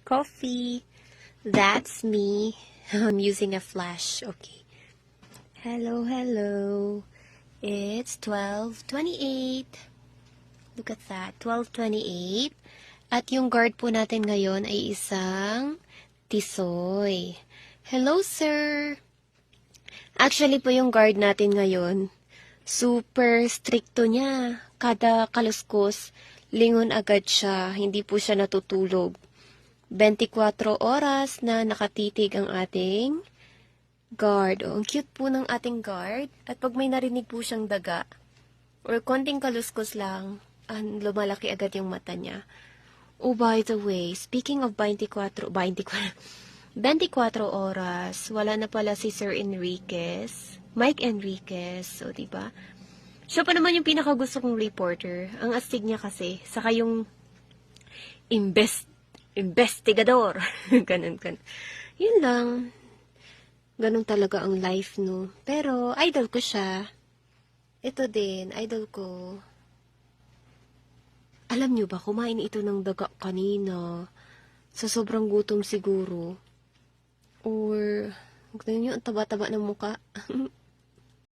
Coffee. That's me. I'm using a flash. Okay. Hello, hello. It's 12:28. Look at that. 12:28. At yung guard po natin ngayon ay isang tisoy. Hello, sir. Actually po yung guard natin ngayon, super stricto niya. Kada kaluskos, lingon agad siya. Hindi po siya natutulog. 24 oras na nakatitig ang ating guard. Oh, ang cute po ng ating guard. At pag may narinig po siyang daga, or konting kaluskos lang, lumalaki agad yung mata niya. Oh, by the way, speaking of 24 oras, wala na pala si Sir Enriquez, Mike Enriquez, so diba? Siya pa naman yung pinakagusto kong reporter. Ang astig niya kasi, saka yung investigador. Ganun. Yun lang. Ganun talaga ang life, no? Pero, idol ko siya. Ito din, idol ko. Alam nyo ba, kumain ito ng daga kanina. Sa sobrang gutom siguro. Or, tignan nyo, ang taba-taba ng muka.